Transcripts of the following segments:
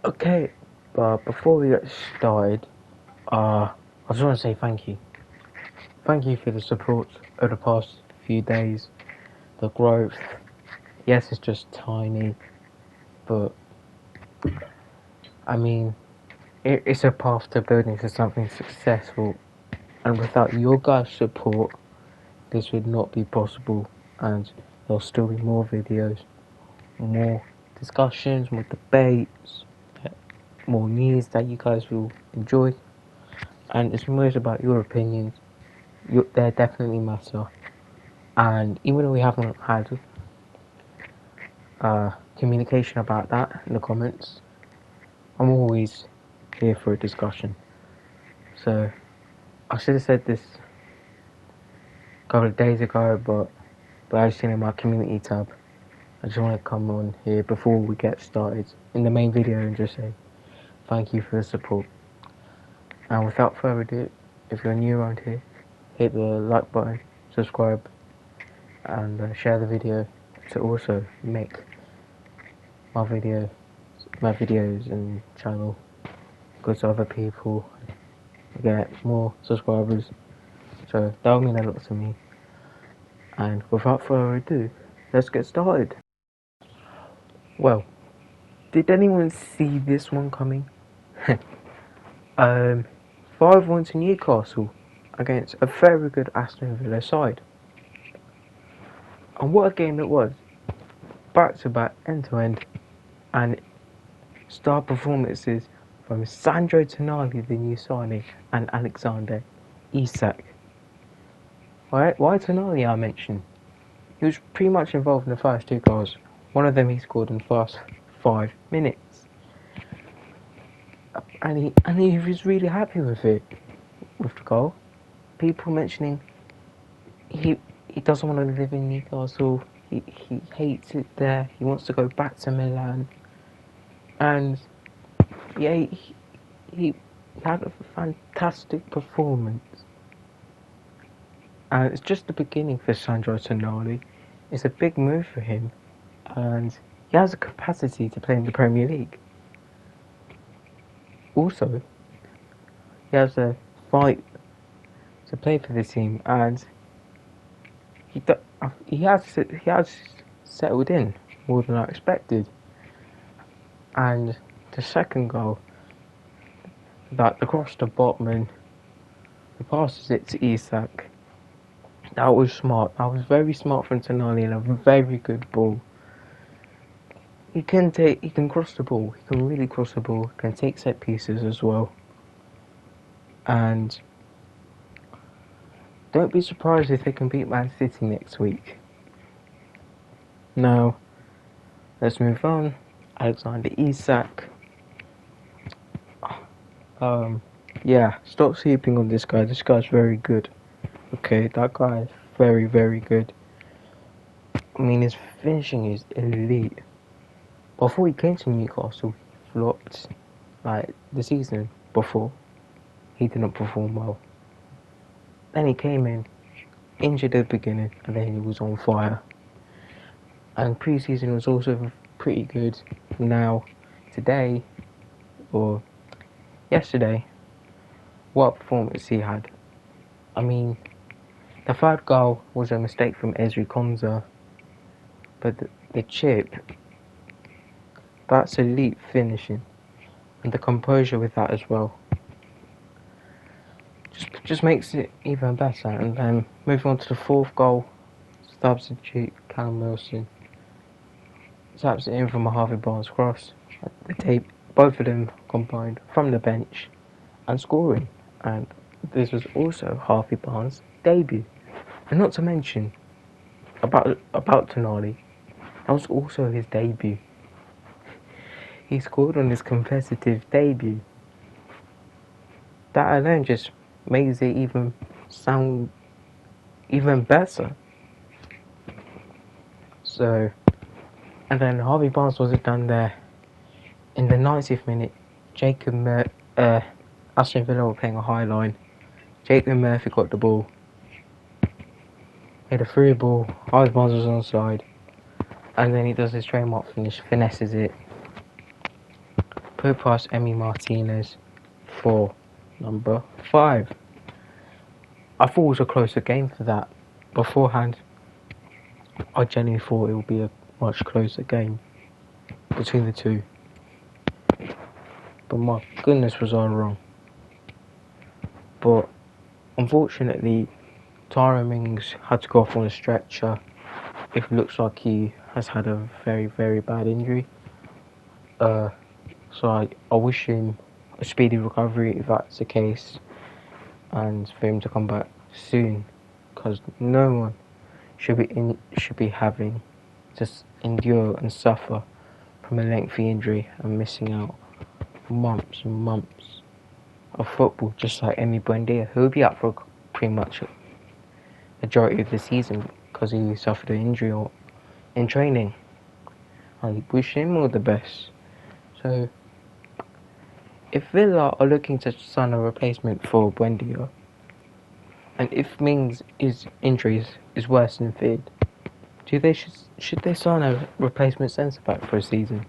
Okay, but before we get started, I just want to say thank you. Thank you for the support over the past few days. The growth, yes, it's just tiny, but I mean, it's a path to building to something successful. And without your guys' support, this would not be possible. And there'll still be more videos, more discussions, more debates, more news that you guys will enjoy. And it's most about your opinions. They definitely matter. And even though we haven't had communication about that in the comments, I'm always here for a discussion. So I should have said this a couple of days ago, but I've seen in my community tab. I just want to come on here before we get started in the main video and just say thank you for the support. And without further ado, if you're new around here, hit the like button, subscribe, and share the video to also make my videos and channel go to other people, get more subscribers. So that would mean a lot to me. And without further ado, let's get started. Well, did anyone see this one coming? 5-1 to Newcastle against a very good Aston Villa side. And what a game it was. Back to back, end to end, and star performances from Sandro Tonali, the new signing, and Alexander Isak. Why Tonali I mentioned? He was pretty much involved in the first two goals. One of them he scored in the first 5 minutes. And he was really happy with it, with the goal. People mentioning he doesn't want to live in Newcastle. He hates it there. He wants to go back to Milan. And yeah, he had a fantastic performance. And it's just the beginning for Sandro Tonali. It's a big move for him, and he has a capacity to play in the Premier League. Also, he has a fight to play for the team, and he has settled in more than I expected. And the second goal, that across the bottom, he passes it to Isak. That was smart. That was very smart from Tonali and a very good ball. He can cross the ball. He can really cross the ball. Can take set pieces as well. And don't be surprised if they can beat Man City next week. Now, let's move on. Alexander Isak. Yeah, stop sleeping on this guy. This guy's very good. Okay, that guy is very, very good. I mean, his finishing is elite. Before he came to Newcastle, he flopped. Like, the season before, he didn't perform well. Then he came in, injured at the beginning, and then he was on fire. And pre-season was also pretty good. Now, today, or yesterday, what a performance he had. I mean, the third goal was a mistake from Ezri Konsa, but the chip, that's elite finishing, and the composure with that as well. Just makes it even better. And then moving on to the fourth goal, substitute Callum Wilson taps it in from a Harvey Barnes cross. Both of them combined from the bench and scoring. And this was also Harvey Barnes' debut. And not to mention about Tonali, that was also his debut. He scored on his competitive debut. That alone just makes it even sound even better. So, and then Harvey Barnes wasn't done there. In the 90th minute, Aston Villa were playing a high line. Jacob Murphy got the ball. He had a free ball. Harvey Barnes was onside. And then he does his trademark finish, finesses it. put past Emi Martinez for number 5. I thought it was a closer game for that. Beforehand, I genuinely thought it would be a much closer game between the two. But my goodness was I wrong. But unfortunately, Tyrone Mings had to go off on a stretcher. It looks like he has had a very, very bad injury. So I wish him a speedy recovery if that's the case, and for him to come back soon, because no one should be having to endure and suffer from a lengthy injury and missing out months and months of football, just like Emi Buendia, who will be out for pretty much a majority of the season because he suffered an injury or in training. I wish him all the best. So, if Villa are looking to sign a replacement for Buendia, and if Mings' injuries is worse than feared, should they sign a replacement centre back for a season?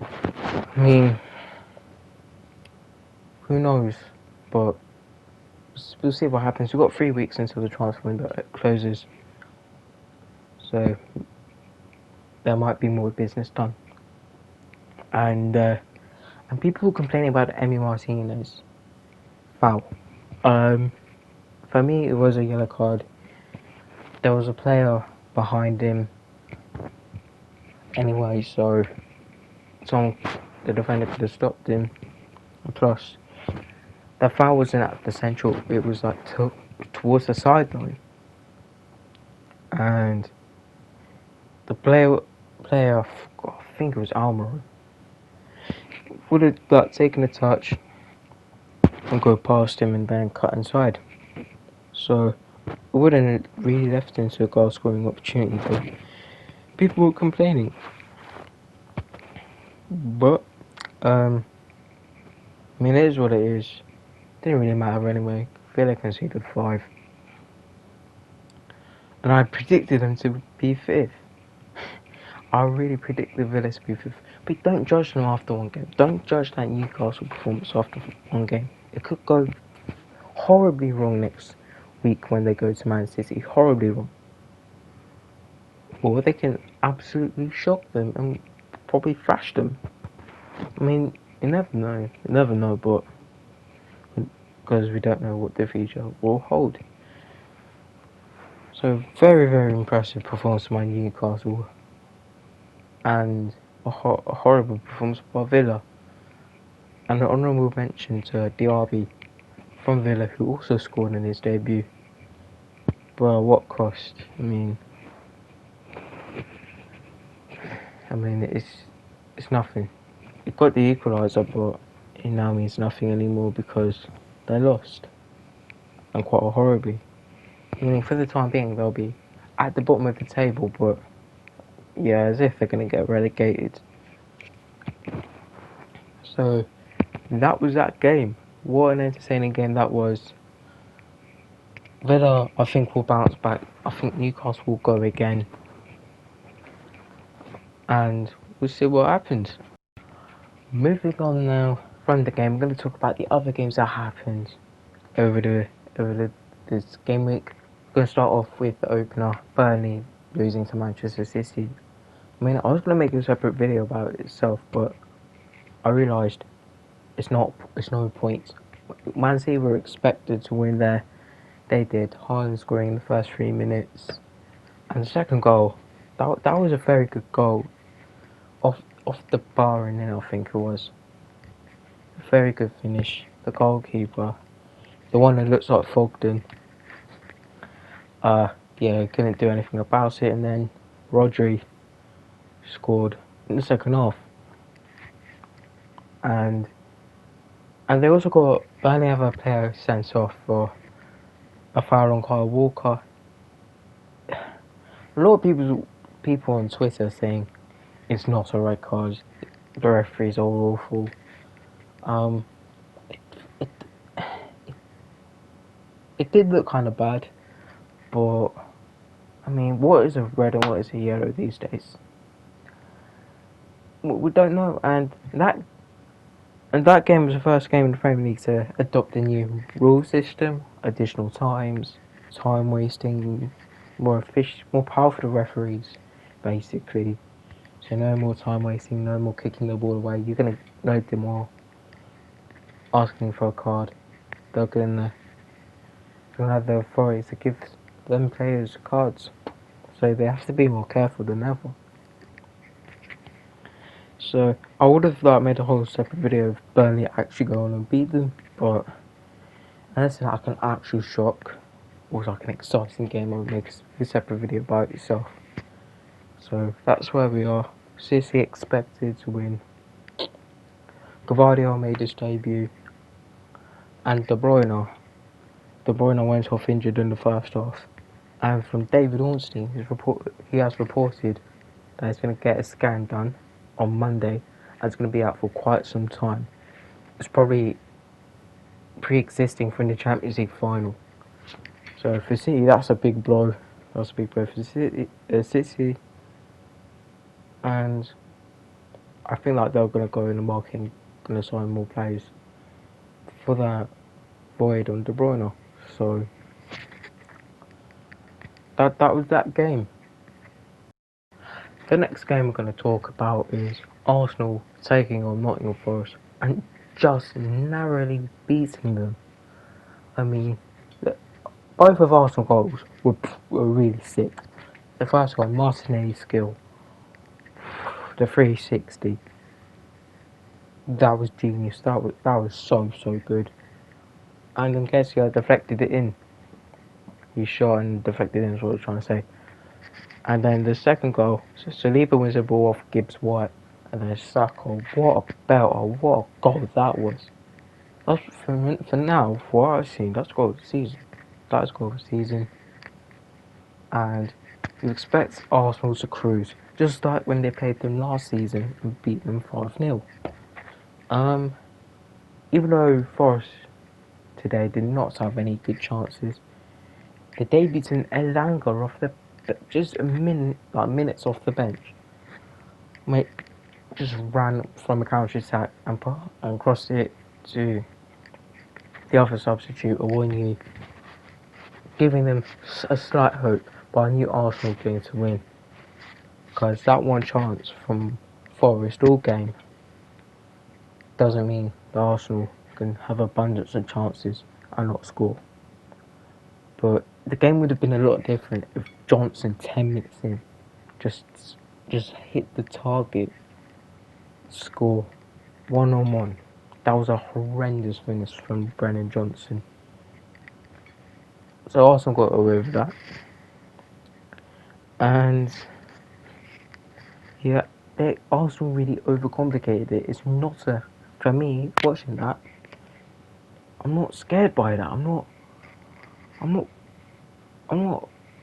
I mean, who knows? But we'll see what happens. We've got 3 weeks until the transfer window closes, so there might be more business done. And people complaining about Emi Martinez foul. For me, it was a yellow card. There was a player behind him anyway, so the defender could have stopped him. Plus, the foul wasn't at the central, it was like towards the sideline. And the player, I think it was Almiron, would have taken a touch and go past him and then cut inside. So it wouldn't have really left into a goal scoring opportunity, but people were complaining. But I mean, it is what it is. Didn't really matter anyway. Villa conceded 5. And I predicted them to be 5th. I really predicted Villa to be 5th. But don't judge them after one game. Don't judge that Newcastle performance after one game. It could go horribly wrong next week when they go to Man City. Horribly wrong. Or they can absolutely shock them and probably thrash them. I mean, you never know. You never know, but because we don't know what the future will hold. So, very, very impressive performance by Newcastle. And a horrible performance by Villa. And an honourable mention to Diaby from Villa, who also scored in his debut. But at what cost? I mean, it's nothing. It got the equaliser, but it now means nothing anymore because they lost, and quite horribly. I mean, for the time being, they'll be at the bottom of the table, but yeah, as if they're going to get relegated. So, that was that game. What an entertaining game that was. Villa, I think, will bounce back. I think Newcastle will go again. And we'll see what happens. Moving on now from the game, I'm going to talk about the other games that happened over this game week. I'm going to start off with the opener, Burnley losing to Manchester City. I mean, I was going to make a separate video about it itself, but I realised it's no point. Man City were expected to win there. They did. Haaland scoring in the first 3 minutes. And the second goal, that was a very good goal. Off the bar and in, I think it was. Very good finish. The goalkeeper, the one that looks like Fogden, couldn't do anything about it. And then Rodri scored in the second half. And they also got Burnley have a player sent off for a foul on Kyle Walker. A lot of people on Twitter saying it's not a red card. The referees are awful. It did look kind of bad, but I mean, what is a red and what is a yellow these days? we don't know. And that game was the first game in the Premier League to adopt a new rule system, additional times, time wasting, more powerful referees, basically. So no more time wasting, no more kicking the ball away. You're gonna load them all, asking for a card. They're gonna have the authority to give them players cards. So they have to be more careful than ever. So I would have made a whole separate video of Burnley actually going and beat them, but unless it's like an actual shock or like an exciting game, I would make a separate video about it itself. So that's where we are. City expected to win. Gavardio made his debut, and De Bruyne went off injured in the first half. And from David Ornstein, he has reported that he's going to get a scan done on Monday, and it's going to be out for quite some time. It's probably pre-existing from the Champions League final. So for City, that's a big blow. That's a big blow for City. And I think like they're going to go in the market and going to sign more players for that void on De Bruyne. So that was that game. The next game we're going to talk about is Arsenal taking on Nottingham Forest and just narrowly beating them. I mean, both of Arsenal goals were really sick. The first one, Martinelli's skill, the 360, that was genius. That was so good. And Nketiah deflected it in. He shot and deflected in, is what I was trying to say. And then the second goal, Saliba wins the ball off Gibbs White, and then Saka. What a belter! What a goal that was. That's for now, for what I've seen, that's goal of the season. That's goal of the season. And you expect Arsenal to cruise, just like when they played them last season and beat them 5-0. Even though Forest today did not have any good chances, the debutant Elanga off just minutes off the bench, mate, just ran from a counter attack and crossed it to the other substitute, Awoniyi, giving them a slight hope. But I knew Arsenal were going to win, because that one chance from Forest all game doesn't mean that Arsenal can have abundance of chances and not score. But the game would have been a lot different if Johnson 10 minutes in just hit the target, score 1-on-1. That was a horrendous finish from Brennan Johnson. So Arsenal got away with that. And yeah, Arsenal really overcomplicated it. It's not for me, watching that, I'm not scared by that. I'm not,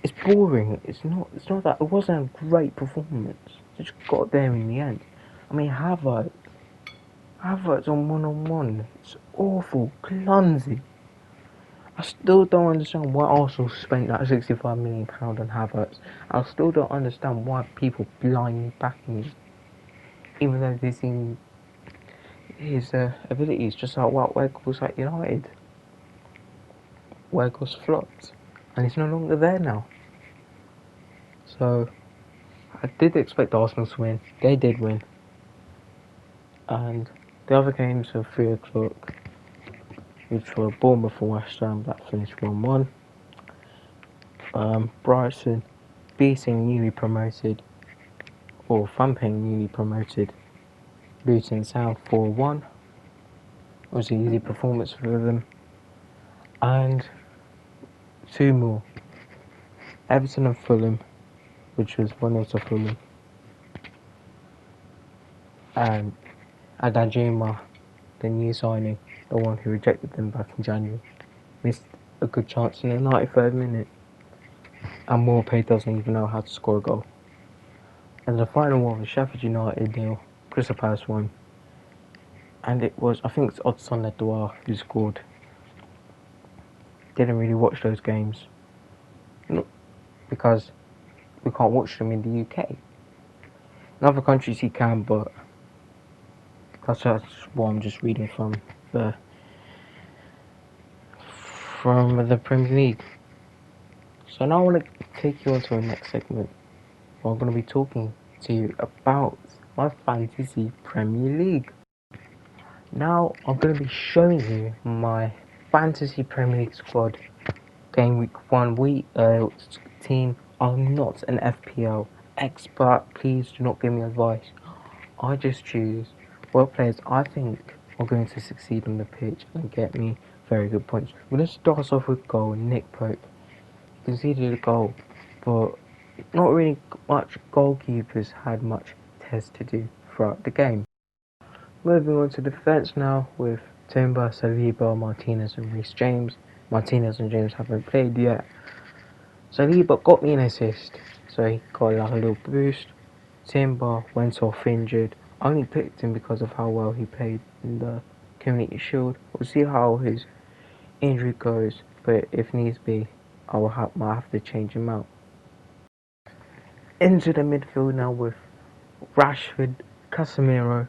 it's boring. It's not that, it wasn't a great performance. It just got there in the end. I mean, Havertz on 1-on-1. It's awful, clumsy. I still don't understand why Arsenal spent that £65 million on Havertz. I still don't understand why people blindly backing him, even though they've seen his abilities, just like what Weghorst at United. Weghorst flopped, and he's no longer there now. So I did expect Arsenal to win. They did win. And the other games are 3 o'clock, which were Bournemouth and West Ham, that finished 1-1. Brighton beating newly promoted, or thumping newly promoted, Luton Town 4-1. It was an easy performance for them. And 2 more. Everton and Fulham, which was 1-0 to Fulham. And Adajima, the new signing, the one who rejected them back in January, missed a good chance in the 93rd minute. And Morpay doesn't even know how to score a goal. And the final one was Sheffield United 0, Crystal Palace 1. And it was, I think it's Odsonne Edouard who scored. Didn't really watch those games, because we can't watch them in the UK. In other countries you can, but That's what I'm just reading the from the Premier League. So now I want to take you on to the next segment. Where I'm going to be talking to you about my fantasy Premier League. Now I'm going to be showing you my fantasy Premier League squad. Game week 1 team. I'm not an FPL expert. Please do not give me advice. I just choose what players I think are going to succeed on the pitch and get me very good points. We're going to start off with goal. Nick Pope conceded a goal, but not really much goalkeepers had much test to do throughout the game. Moving on to defence now with Timber, Saliba, Martinez and Reece James. Martinez and James haven't played yet. Saliba got me an assist, so he got like a little boost. Timber went off injured. I only picked him because of how well he played in the Community Shield. We'll see how his injury goes, but if needs be, might have to change him out. Into the midfield now with Rashford, Casemiro,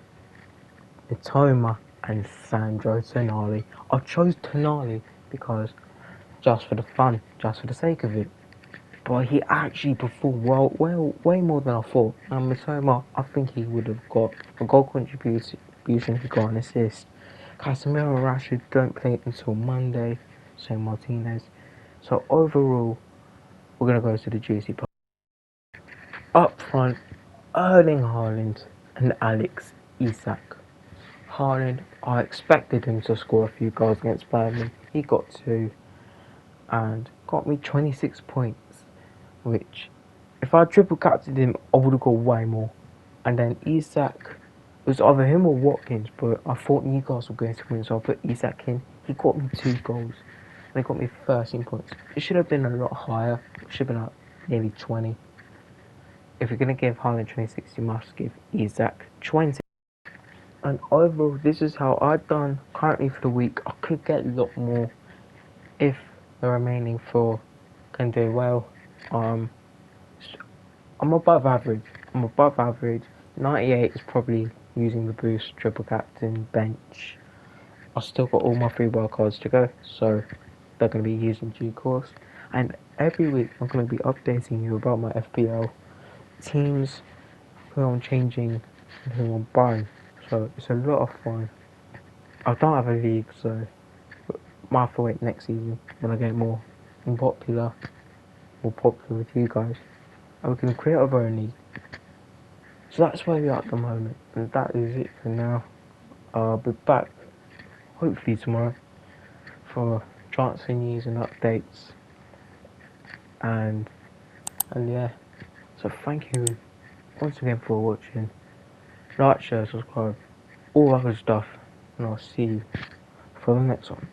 Mitoma and Sandro Tonali. I chose Tonali because just for the fun, just for the sake of it. But he actually performed well, way more than I thought. And Mitoma, I think he would have got a goal contribution. He got an assist. Casemiro and Rashford don't play until Monday. So Martinez. So overall, we're gonna go to the juicy part. Up front, Erling Haaland and Alex Isak. Haaland, I expected him to score a few goals against Burnley. He got 2 and got me 26 points, which if I triple captained him, I would have got way more. And then Isak, it was either him or Watkins, but I thought Newcastle were going to win, so I put Isak in. He got me 2 goals and he got me 13 points. It should have been a lot higher. It should have been like nearly 20. If you're going to give Haaland 26, you must give Isak 20. And overall, this is how I've done currently for the week. I could get a lot more if the remaining 4 can do well. I'm above average. 98 is probably using the boost, triple captain, bench. I've still got all my 3 wild cards to go, so they're going to be used in due course. And every week I'm going to be updating you about my FPL teams, who I'm changing and who I'm buying. So it's a lot of fun. I don't have a league, so might have to wait next season when I get more popular with you guys, and we can create our own league. So that's where we are at the moment, and that is it for now. I'll be back hopefully tomorrow for transfer news and updates, and yeah. So thank you once again for watching. Like, share, subscribe, all that good stuff, and I'll see you for the next one.